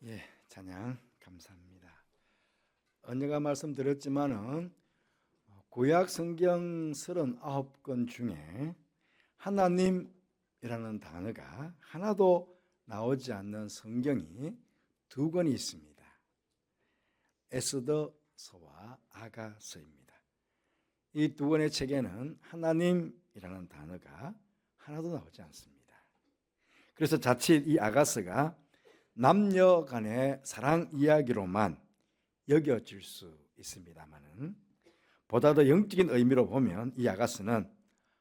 예, 찬양 감사합니다. 언제가 말씀드렸지만은 구약 성경 39권 중에 하나님이라는 단어가 하나도 나오지 않는 성경이 두 권이 있습니다. 에스더서와 아가서입니다. 이 두 권의 책에는 하나님이라는 단어가 하나도 나오지 않습니다. 그래서 자칫 이 아가서가 남녀 간의 사랑 이야기로만 여겨질 수 있습니다만은 보다 더 영적인 의미로 보면 이 아가서는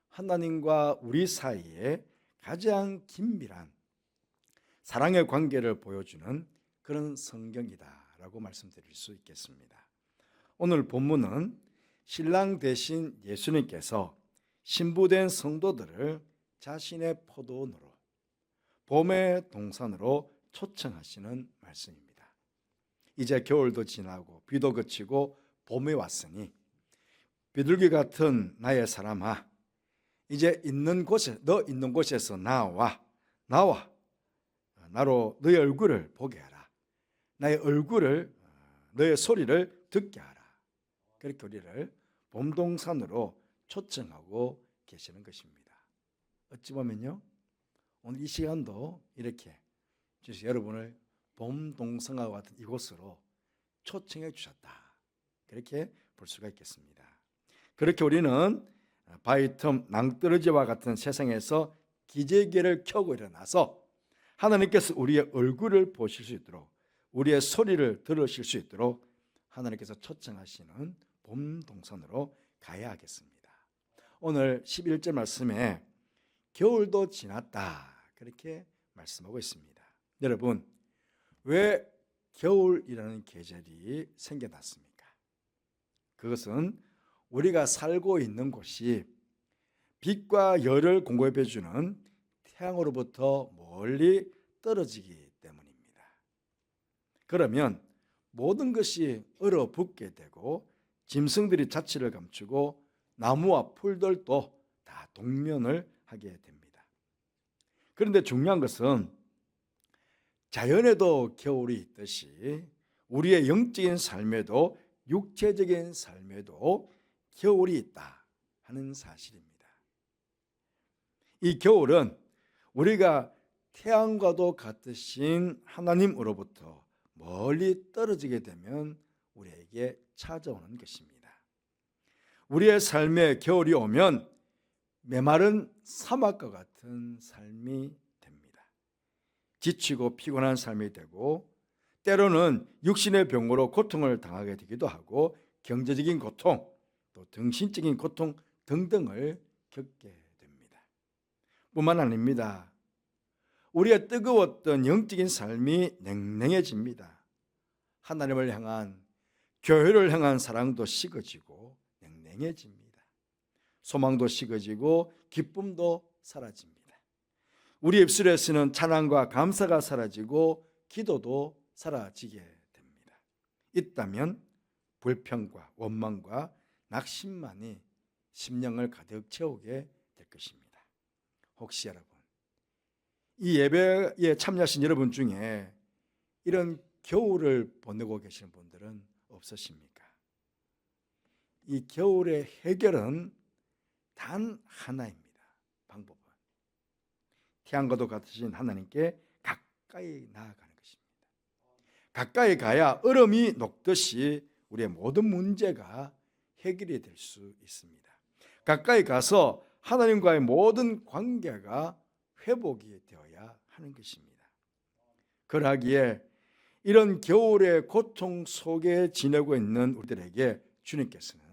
하나님과 우리 사이에 가장 긴밀한 사랑의 관계를 보여주는 그런 성경이다라고 말씀드릴 수 있겠습니다. 오늘 본문은 신랑 대신 예수님께서 신부된 성도들을 자신의 포도원으로 봄의 동산으로 초청하시는 말씀입니다. 이제 겨울도 지나고 비도 그치고 봄이 왔으니 비둘기 같은 나의 사람아, 이제 있는 곳에 너 있는 곳에서 나와 나로 너의 얼굴을 보게 하라. 나의 얼굴을 너의 소리를 듣게 하라. 그렇게 우리를 봄동산으로 초청하고 계시는 것입니다. 어찌 보면요, 오늘 이 시간도 이렇게 주셔서 여러분을 봄동산과 같은 이곳으로 초청해 주셨다, 그렇게 볼 수가 있겠습니다. 그렇게 우리는 바위 틈 낭떠러지와 같은 세상에서 기저귀를 켜고 일어나서 하나님께서 우리의 얼굴을 보실 수 있도록, 우리의 소리를 들으실 수 있도록 하나님께서 초청하시는 봄동산으로 가야 하겠습니다. 오늘 11절 말씀에 겨울도 지났다, 그렇게 말씀하고 있습니다. 여러분, 왜 겨울이라는 계절이 생겨났습니까? 그것은 우리가 살고 있는 곳이 빛과 열을 공급해 주는 태양으로부터 멀리 떨어지기 때문입니다. 그러면 모든 것이 얼어붙게 되고 짐승들이 자취를 감추고 나무와 풀들도 다 동면을 하게 됩니다. 그런데 중요한 것은 자연에도 겨울이 있듯이 우리의 영적인 삶에도 육체적인 삶에도 겨울이 있다 하는 사실입니다. 이 겨울은 우리가 태양과도 같으신 하나님으로부터 멀리 떨어지게 되면 우리에게 찾아오는 것입니다. 우리의 삶에 겨울이 오면 메마른 사막과 같은 삶이 됩니다. 지치고 피곤한 삶이 되고 때로는 육신의 병으로 고통을 당하게 되기도 하고 경제적인 고통, 또 정신적인 고통 등등을 겪게 됩니다. 뿐만 아닙니다. 우리의 뜨거웠던 영적인 삶이 냉랭해집니다. 하나님을 향한, 교회를 향한 사랑도 식어지고 냉랭해집니다. 소망도 식어지고 기쁨도 사라집니다. 우리 입술에서는 찬양과 감사가 사라지고 기도도 사라지게 됩니다. 있다면 불평과 원망과 낙심만이 심령을 가득 채우게 될 것입니다. 혹시 여러분, 이 예배에 참여하신 여러분 중에 이런 겨울을 보내고 계시는 분들은 없으십니까? 이 겨울의 해결은 단 하나입니다. 방법은 태양과도 같으신 하나님께 가까이 나아가는 것입니다. 가까이 가야 얼음이 녹듯이 우리의 모든 문제가 해결이 될 수 있습니다. 가까이 가서 하나님과의 모든 관계가 회복이 되어야 하는 것입니다. 그러기에 이런 겨울의 고통 속에 지내고 있는 우리들에게 주님께서는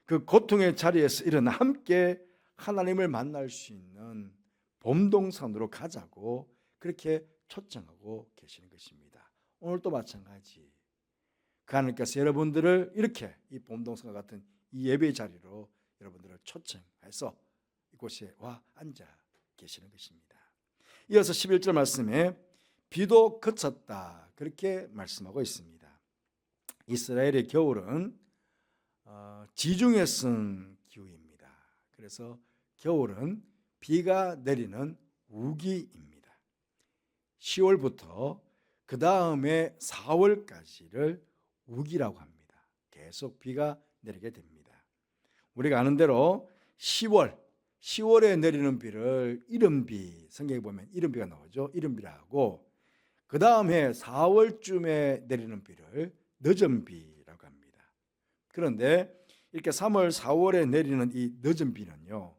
그 고통의 자리에서 일어나 함께 하나님을 만날 수 있는 봄동산으로 가자고 그렇게 초청하고 계시는 것입니다. 오늘도 마찬가지, 그 하나님께서 여러분들을 이렇게 이 봄동산과 같은 이 예배 자리로 여러분들을 초청해서 이곳에 와 앉아 계시는 것입니다. 이어서 11절 말씀에 비도 그쳤다, 그렇게 말씀하고 있습니다. 이스라엘의 겨울은 지중해 성 기후입니다. 그래서 겨울은 비가 내리는 우기입니다. 10월부터 그 다음에 4월까지를 우기라고 합니다. 계속 비가 내리게 됩니다. 우리가 아는 대로 10월에 내리는 비를 이른비, 성경에 보면 이른비가 나오죠. 이른비라 하고, 그 다음에 4월쯤에 내리는 비를 늦은비라고 합니다. 그런데 이렇게 3월, 4월에 내리는 이 늦은 비는요,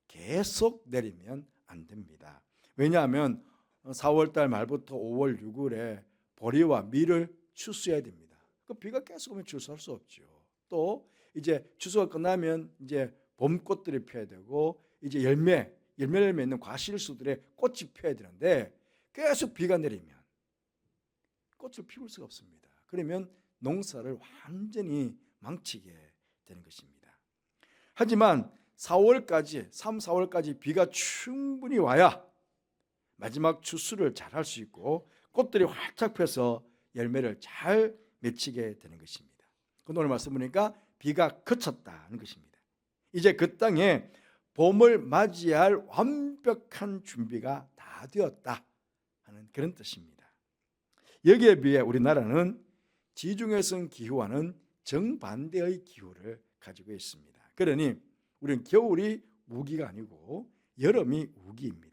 계속 내리면 안 됩니다. 왜냐하면 4월달 말부터 5월, 6월에 보리와 밀을 추수해야 됩니다. 그 비가 계속 오면 추수할 수 없죠. 또 이제 추수가 끝나면 이제 봄꽃들이 펴야 되고, 이제 열매를 맺는 과실수들의 꽃이 펴야 되는데, 계속 비가 내리면 꽃을 피울 수가 없습니다. 그러면 농사를 완전히 망치게 되는 것입니다. 하지만 4월까지, 3, 4월까지 비가 충분히 와야 마지막 추수를 잘 할 수 있고 꽃들이 활짝 펴서 열매를 잘 맺히게 되는 것입니다. 오늘 말씀 보니까 비가 그쳤다는 것입니다. 이제 그 땅에 봄을 맞이할 완벽한 준비가 다 되었다 하는 그런 뜻입니다. 여기에 비해 우리나라는 지중해성 기후와는 정반대의 기후를 가지고 있습니다. 그러니 우리는 겨울이 우기가 아니고 여름이 우기입니다.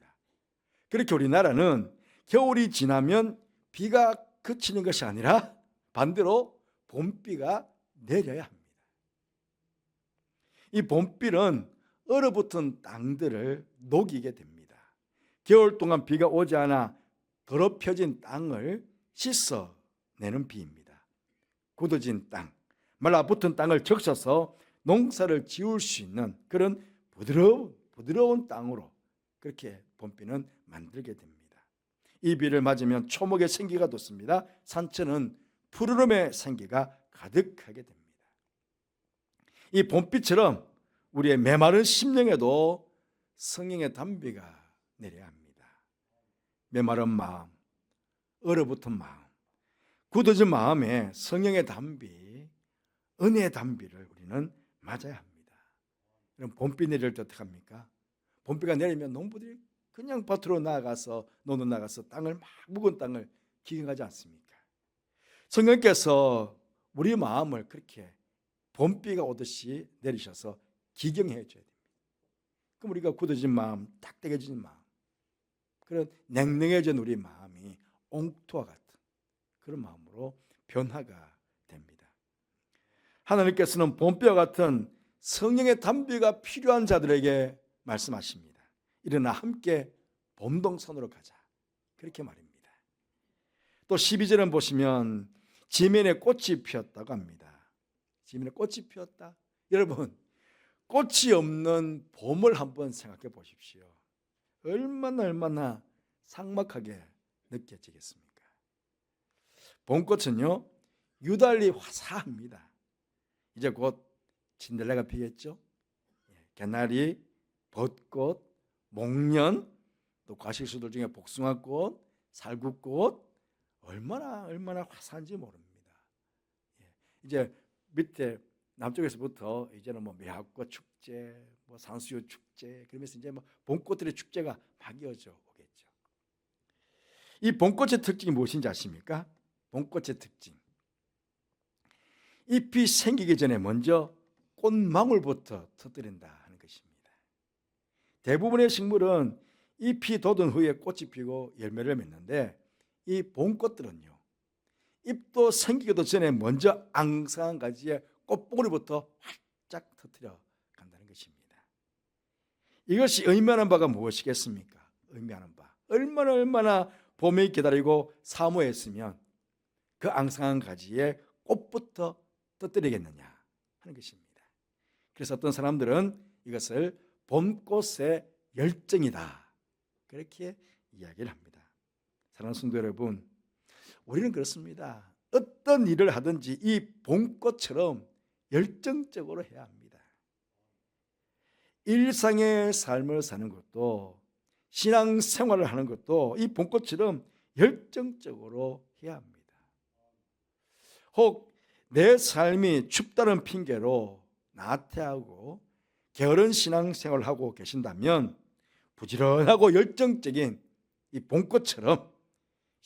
그렇게 우리나라는 겨울이 지나면 비가 그치는 것이 아니라 반대로 봄비가 내려야 합니다. 이 봄비는 얼어붙은 땅들을 녹이게 됩니다. 겨울 동안 비가 오지 않아 더럽혀진 땅을 씻어내는 비입니다. 굳어진 땅, 말라붙은 땅을 적셔서 농사를 지을 수 있는 그런 부드러운 땅으로 그렇게 봄비는 만들게 됩니다. 이 비를 맞으면 초목의 생기가 돋습니다. 산천은 푸르름의 생기가 가득하게 됩니다. 이 봄비처럼 우리의 메마른 심령에도 성령의 단비가 내려야 합니다. 메마른 마음, 얼어붙은 마음, 굳어진 마음에 성령의 단비, 은혜의 단비를 우리는 맞아야 합니다. 그럼 봄비 내릴 때 어떻게 합니까? 봄비가 내리면 농부들이 그냥 밭으로 나가서 노는 나가서 땅을 막 묵은 땅을 기경하지 않습니까? 성령께서 우리 마음을 그렇게 봄비가 오듯이 내리셔서 기경해 줘야 됩니다. 그럼 우리가 굳어진 마음, 딱딱해진 마음, 그런 냉랭해진 우리 마음이 옹토와 같은 그런 마음으로 변화가 됩니다. 하나님께서는 봄비와 같은 성령의 단비가 필요한 자들에게 말씀하십니다. 일어나 함께 봄동산으로 가자, 그렇게 말입니다. 또 12절은 보시면 지면에 꽃이 피었다고 합니다. 지면에 꽃이 피었다. 여러분, 꽃이 없는 봄을 한번 생각해 보십시오. 얼마나 삭막하게 느껴지겠습니까? 봄꽃은요, 유달리 화사합니다. 이제 곧 진달래가 피겠죠. 개나리, 벚꽃, 목련, 또 과실수들 중에 복숭아꽃, 살구꽃, 얼마나 화사한지 모릅니다. 이제 밑에 남쪽에서부터 이제는 뭐 매화꽃 축제, 뭐 산수유 축제, 그러면서 이제 뭐 봄꽃들의 축제가 막 이어져 오겠죠. 이 봄꽃의 특징이 무엇인지 아십니까? 봄꽃의 특징, 잎이 생기기 전에 먼저 꽃망울부터 터뜨린다 하는 것입니다. 대부분의 식물은 잎이 돋은 후에 꽃이 피고 열매를 맺는데, 이 봄꽃들은요, 잎도 생기기도 전에 먼저 앙상한 가지에 꽃봉오리부터 활짝 터뜨려 간다는 것입니다. 이것이 의미하는 바가 무엇이겠습니까? 의미하는 바, 얼마나 봄에 기다리고 사모했으면 그 앙상한 가지에 꽃부터 터뜨리겠느냐 하는 것입니다. 그래서 어떤 사람들은 이것을 봄꽃의 열정이다, 그렇게 이야기를 합니다. 사랑하는 성도 여러분, 우리는 그렇습니다. 어떤 일을 하든지 이 봄꽃처럼 열정적으로 해야 합니다. 일상의 삶을 사는 것도, 신앙생활을 하는 것도 이 봄꽃처럼 열정적으로 해야 합니다. 혹 내 삶이 춥다는 핑계로 나태하고 게으른 신앙생활을 하고 계신다면 부지런하고 열정적인 이 봄꽃처럼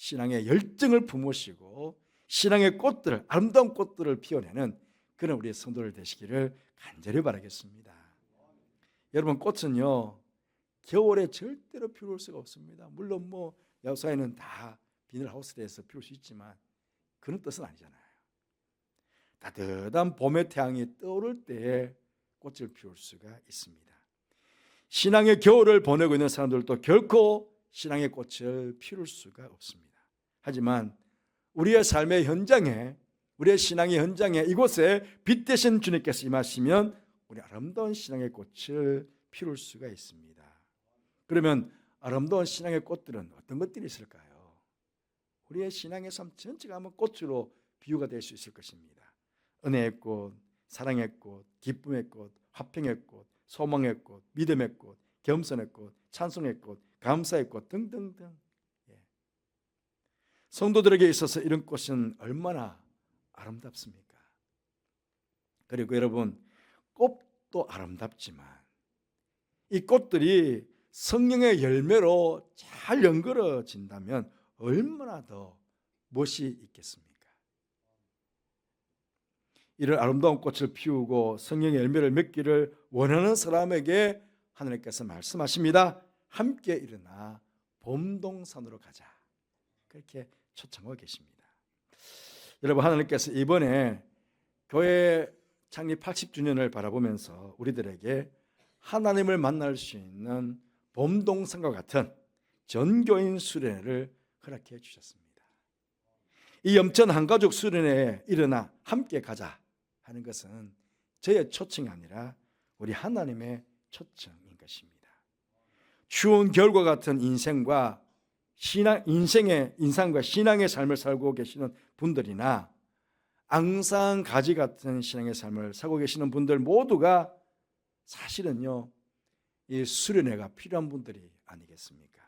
신앙의 열정을 품으시고 신앙의 꽃들을, 아름다운 꽃들을 피워내는 그런 우리의 성도들 되시기를 간절히 바라겠습니다. 여러분, 꽃은요 겨울에 절대로 피울 수가 없습니다. 물론 야구사에는 다 비닐하우스에서 피울 수 있지만 그런 뜻은 아니잖아요. 따뜻한 봄의 태양이 떠오를 때에 꽃을 피울 수가 있습니다. 신앙의 겨울을 보내고 있는 사람들도 결코 신앙의 꽃을 피울 수가 없습니다. 하지만 우리의 삶의 현장에, 우리의 신앙의 현장에 이곳에 빛 대신 주님께서 임하시면 우리 아름다운 신앙의 꽃을 피울 수가 있습니다. 그러면 아름다운 신앙의 꽃들은 어떤 것들이 있을까요? 우리의 신앙의 삶 전체가 한번 꽃으로 비유가 될 수 있을 것입니다. 은혜의 꽃, 사랑의 꽃, 기쁨의 꽃, 화평의 꽃, 소망의 꽃, 믿음의 꽃, 겸손의 꽃, 찬송의 꽃, 감사의 꽃 등등등. 성도들에게 있어서 이런 꽃은 얼마나 아름답습니까? 그리고 여러분, 꽃도 아름답지만 이 꽃들이 성령의 열매로 잘 연결어진다면 얼마나 더 멋이 있겠습니까? 이런 아름다운 꽃을 피우고 성령의 열매를 맺기를 원하는 사람에게 하나님께서 말씀하십니다. 함께 일어나 봄동산으로 가자. 그렇게 초청하고 계십니다. 여러분, 하나님께서 이번에 교회 창립 80주년을 바라보면서 우리들에게 하나님을 만날 수 있는 봄동산과 같은 전교인 수련회를 허락해 주셨습니다. 이 염천 한가족 수련회에 일어나 함께 가자 하는 것은 저의 초청이 아니라 우리 하나님의 초청인 것입니다. 추운 겨울과 같은 인생과 인상과 신앙의 삶을 살고 계시는 분들이나 앙상 가지 같은 신앙의 삶을 살고 계시는 분들 모두가 사실은요 이 수련회가 필요한 분들이 아니겠습니까?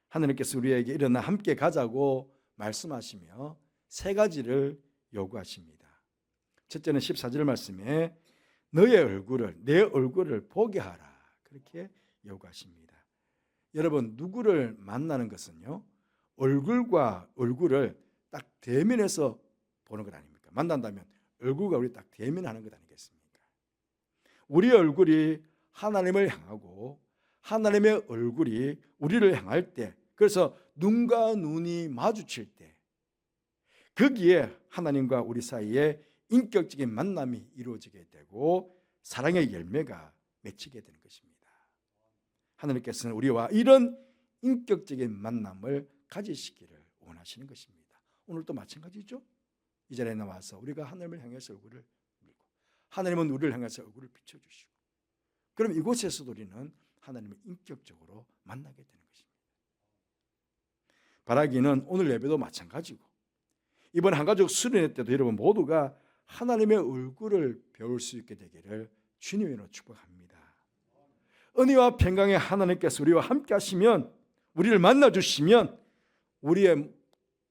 하나님께서 우리에게 일어나 함께 가자고 말씀하시며 세 가지를 요구하십니다. 첫째는 14절 말씀에 너의 얼굴을, 내 얼굴을 보게 하라, 그렇게 요구하십니다. 여러분, 누구를 만나는 것은요 얼굴과 얼굴을 딱 대면해서 보는 것 아닙니까? 만난다면 얼굴과 우리 딱 대면하는 것 아니겠습니까? 우리 얼굴이 하나님을 향하고 하나님의 얼굴이 우리를 향할 때, 그래서 눈과 눈이 마주칠 때 거기에 하나님과 우리 사이에 인격적인 만남이 이루어지게 되고 사랑의 열매가 맺히게 되는 것입니다. 하나님께서는 우리와 이런 인격적인 만남을 가지시기를 원하시는 것입니다. 오늘도 마찬가지죠. 이 자리에 나와서 우리가 하나님을 향해서 얼굴을 밀고 하나님은 우리를 향해서 얼굴을 비춰주시고, 그럼 이곳에서도 우리는 하나님을 인격적으로 만나게 되는 것입니다. 바라기는 오늘 예배도 마찬가지고 이번 한가족 수련회 때도 여러분 모두가 하나님의 얼굴을 배울 수 있게 되기를 주님으로 축복합니다. 은혜와 평강의 하나님께서 우리와 함께 하시면, 우리를 만나주시면 우리의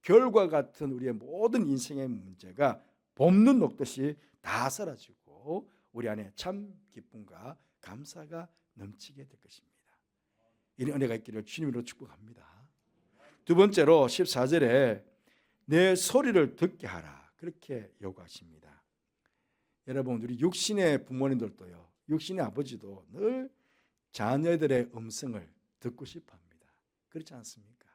별과 같은 우리의 모든 인생의 문제가 봄눈 녹듯이 다 사라지고 우리 안에 참 기쁨과 감사가 넘치게 될 것입니다. 이런 은혜가 있기를 주님으로 축복합니다. 두 번째로 14절에 내 소리를 듣게 하라, 그렇게 요구하십니다. 여러분, 우리 육신의 부모님들도요, 육신의 아버지도 늘 자녀들의 음성을 듣고 싶어 합니다. 그렇지 않습니까?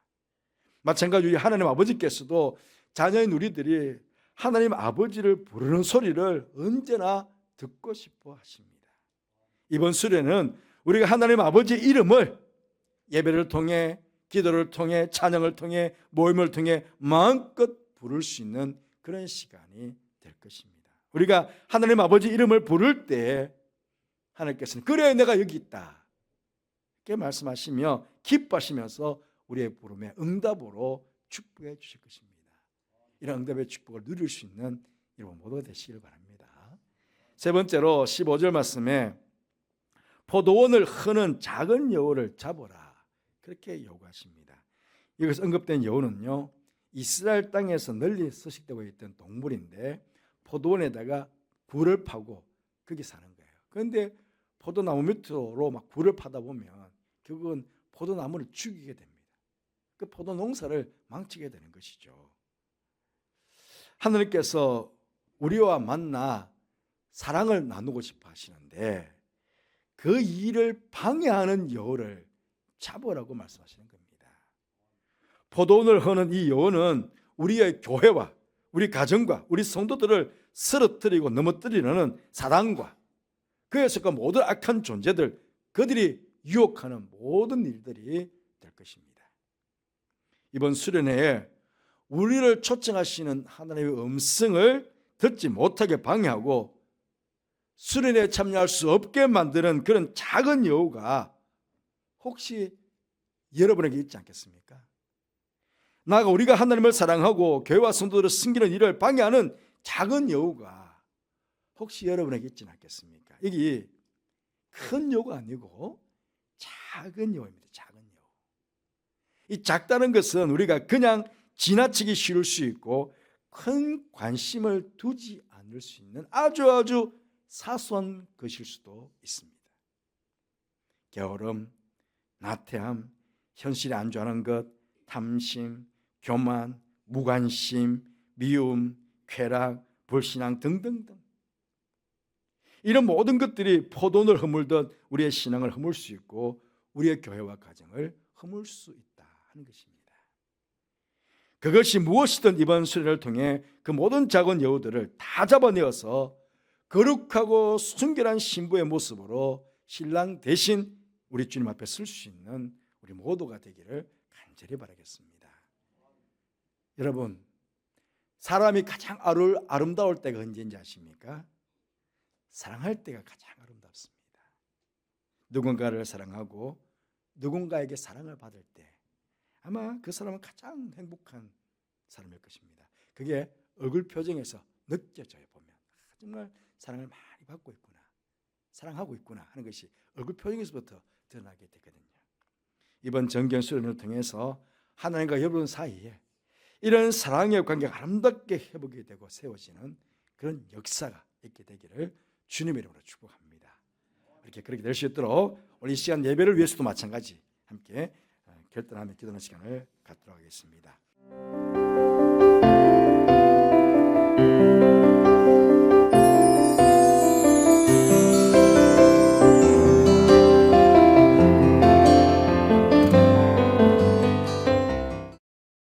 마찬가지로 하나님 아버지께서도 자녀인 우리들이 하나님 아버지를 부르는 소리를 언제나 듣고 싶어 하십니다. 이번 수련은 우리가 하나님 아버지의 이름을 예배를 통해, 기도를 통해, 찬양을 통해, 모임을 통해 마음껏 부를 수 있는 그런 시간이 될 것입니다. 우리가 하나님 아버지 이름을 부를 때 하나님께서는 그래 내가 여기 있다 이렇게 말씀하시며 기뻐하시면서 우리의 부름에 응답으로 축복해 주실 것입니다. 이런 응답의 축복을 누릴 수 있는 여러분 모두가 되시길 바랍니다. 세 번째로 15절 말씀에 포도원을 흐는 작은 여우를 잡아라, 그렇게 요구하십니다. 여기서 언급된 여우는요 이스라엘 땅에서 널리 서식되고 있던 동물인데 포도원에다가 굴을 파고 거기 사는 거예요. 그런데 포도나무 밑으로 막 굴을 파다 보면 결국은 포도나무를 죽이게 됩니다. 그 포도 농사를 망치게 되는 것이죠. 하나님께서 우리와 만나 사랑을 나누고 싶어 하시는데 그 일을 방해하는 여호를 잡으라고 말씀하시는 겁니다. 포도원을 허는 이 여호는 우리의 교회와 우리 가정과 우리 성도들을 쓰러뜨리고 넘어뜨리는 사단과 그에 속한 모든 악한 존재들, 그들이 유혹하는 모든 일들이 될 것입니다. 이번 수련회에 우리를 초청하시는 하나님의 음성을 듣지 못하게 방해하고 수련회에 참여할 수 없게 만드는 그런 작은 여우가 혹시 여러분에게 있지 않겠습니까? 나아가 우리가 하나님을 사랑하고 교회와 성도들을 섬기는 일을 방해하는 작은 여우가 혹시 여러분에게 있지 않겠습니까? 이게 큰 여우가 아니고 작은 여우입니다. 작은 여우. 이 작다는 것은 우리가 그냥 지나치기 쉬울 수 있고 큰 관심을 두지 않을 수 있는 아주 사소한 것일 수도 있습니다. 게으름, 나태함, 현실에 안주하는 것, 탐심, 교만, 무관심, 미움, 쾌락, 불신앙 등등등, 이런 모든 것들이 포도원을 허물듯 우리의 신앙을 허물 수 있고 우리의 교회와 가정을 허물 수 있다 하는 것입니다. 그것이 무엇이든 이번 수련을 통해 그 모든 작은 여우들을 다 잡아내어서 거룩하고 순결한 신부의 모습으로 신랑 대신 우리 주님 앞에 설 수 있는 우리 모두가 되기를 간절히 바라겠습니다. 여러분, 사람이 가장 아름다울 때가 언제인지 아십니까? 사랑할 때가 가장 아름답습니다. 누군가를 사랑하고 누군가에게 사랑을 받을 때 아마 그 사람은 가장 행복한 사람일 것입니다. 그게 얼굴 표정에서 느껴져요. 보면 정말 사랑을 많이 받고 있구나, 사랑하고 있구나 하는 것이 얼굴 표정에서부터 드러나게 되거든요. 이번 정견 수련을 통해서 하나님과 여러분 사이에 이런 사랑의 관계가 아름답게 회복이 되고 세워지는 그런 역사가 있게 되기를 주님의 이름으로 축복합니다. 그렇게 될 수 있도록 오늘 이 시간 예배를 위해서도 마찬가지 함께 결단하며 기도하는 시간을 갖도록 하겠습니다.